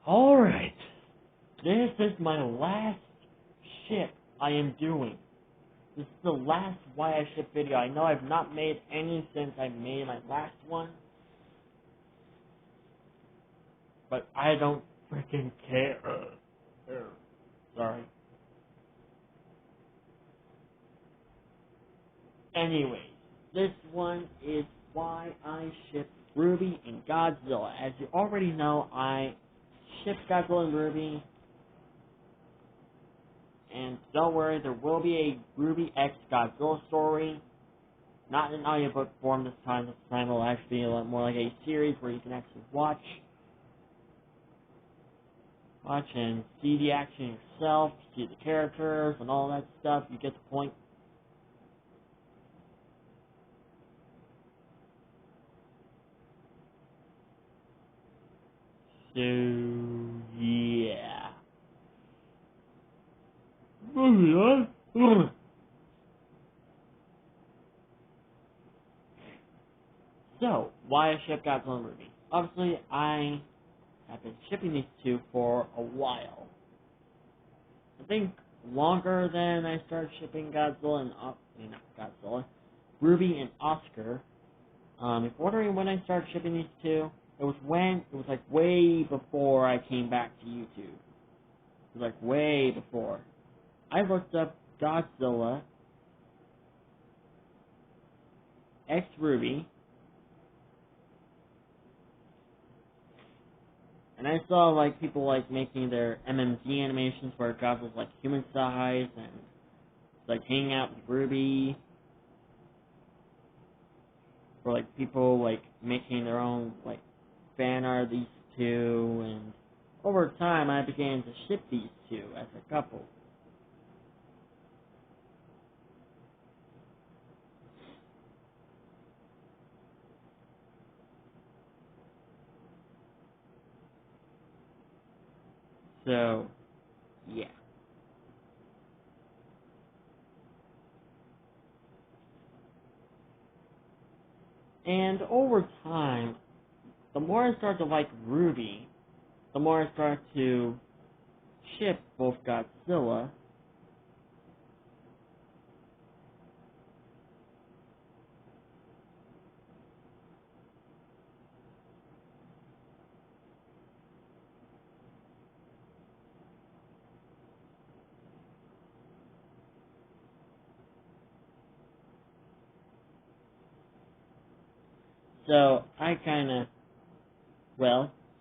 Alright, this is my last ship I am doing. This is the last why I ship video. I know I've not made any since I made my last one, but I don't freaking care. Sorry. Anyways, this one is why I ship Ruby and Godzilla. As you already know, I ship Godzilla and Ruby. And don't worry, there will be a Ruby X Godzilla story. Not in audiobook form this time. This time it will actually be a lot more like a series where you can actually watch and see the action yourself, see the characters and all that stuff. You get the point. So, yeah. So, why I ship Godzilla and Ruby? Obviously, I have been shipping these two for a while. I think longer than I started shipping Godzilla and not Godzilla, Ruby and Oscar. If you're wondering when I started shipping these two, it was like way before I came back to YouTube. It was like way before. I looked up Godzilla X Ruby, and I saw like people like making their MMG animations where Godzilla's like human size and like hanging out with Ruby, or like people like making their own like fan art of these two, and over time I began to ship these two as a couple. So, yeah. And over time, the more I start to like Ruby, the more I start to ship both Godzilla so I kinda,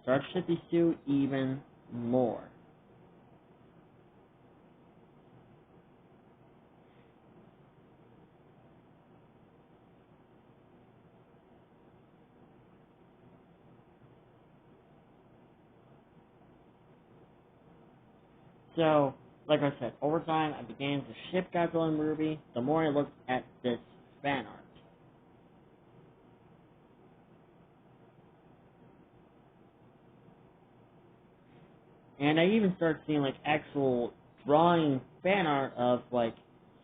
start to ship these two even more. So, like I said, over time I began to ship Godzilla and Ruby, the more I looked at this fan art. And I even started seeing like actual drawing fan art of like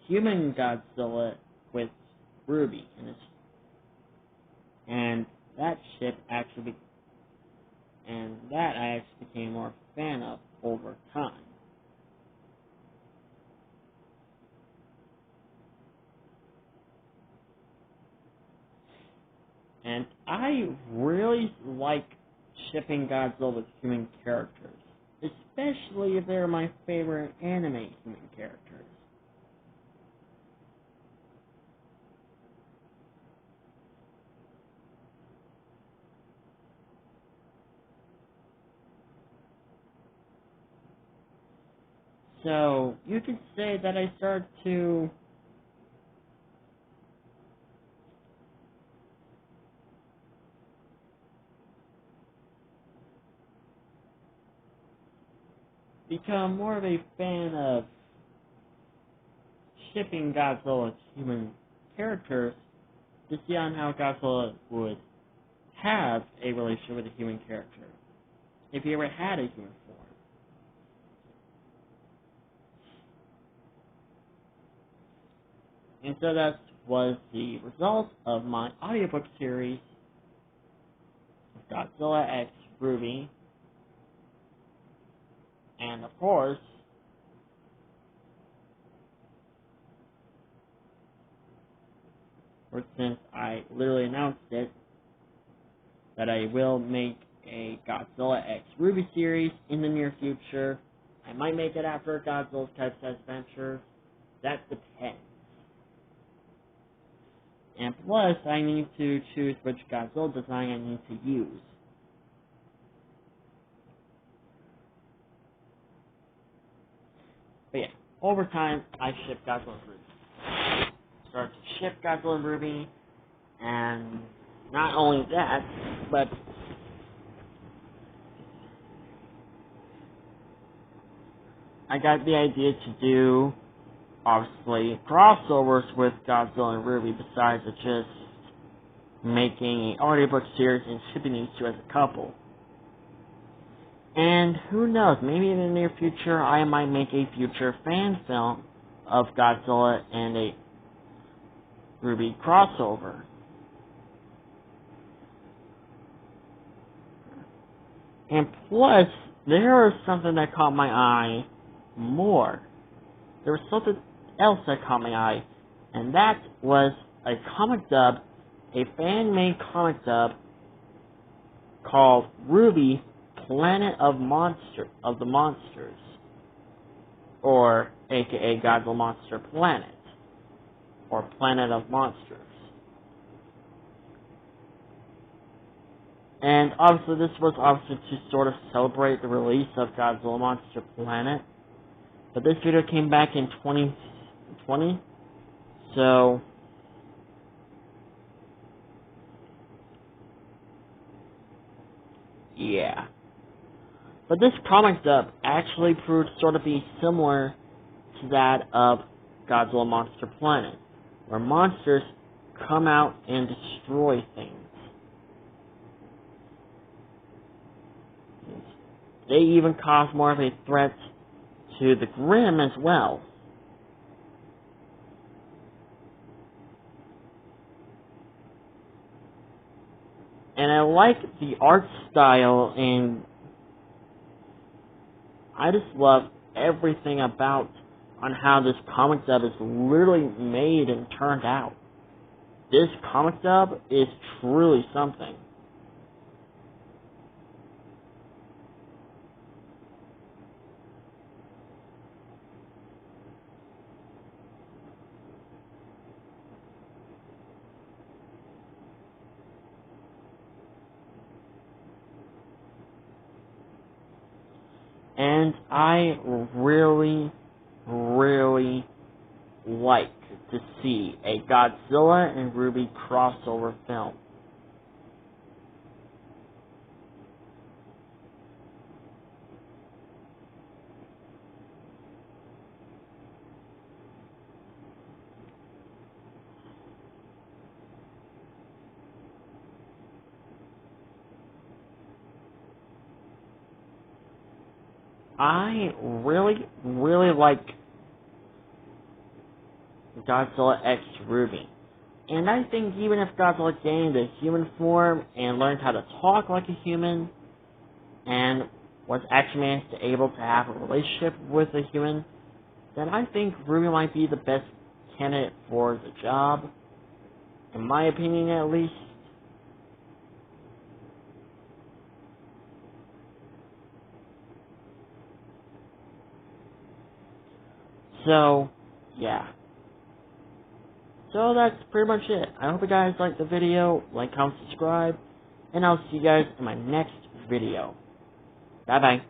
human Godzilla with Ruby in it. And that ship actually I actually became more a fan of over time. And I really like shipping Godzilla with human characters, especially if they're my favorite anime human characters. So, you could say that I started to become more of a fan of shipping Godzilla with human characters to see on how Godzilla would have a relationship with a human character, if he ever had a human form. And so that was the result of my audiobook series of Godzilla X Ruby, And of course, since I literally announced it, that I will make a Godzilla X Ruby series in the near future. I might make it after Godzilla's Type Adventure. That depends. And plus, I need to choose which Godzilla design I need to use. But yeah, over time, I ship Godzilla and Ruby. Start to ship Godzilla and Ruby, and not only that, but I got the idea to do, obviously, crossovers with Godzilla and Ruby besides just making an audiobook series and shipping these two as a couple. And who knows, maybe in the near future I might make a future fan film of Godzilla and a Ruby crossover. And plus, there was something that caught my eye more. There was something else that caught my eye, and that was a comic dub, a fan-made comic dub called Ruby, Planet of the Monsters, or aka Godzilla Monster Planet, or Planet of Monsters. And obviously this was obviously to sort of celebrate the release of Godzilla Monster Planet, but this video came back in 2020, so yeah. But this comic dub actually proved sort of be similar to that of Godzilla Monster Planet, where monsters come out and destroy things. They even cause more of a threat to the Grimm as well. And I like the art style, and I just love everything about on how this comic dub is literally made and turned out. This comic dub is truly something. And I really, really like to see a Godzilla and Ruby crossover film. I really, really like Godzilla X Ruby. And I think even if Godzilla gained a human form and learned how to talk like a human, and was actually able to have a relationship with a human, then I think Ruby might be the best candidate for the job, in my opinion at least. So, yeah. So that's pretty much it. I hope you guys liked the video. Like, comment, subscribe, and I'll see you guys in my next video. Bye-bye.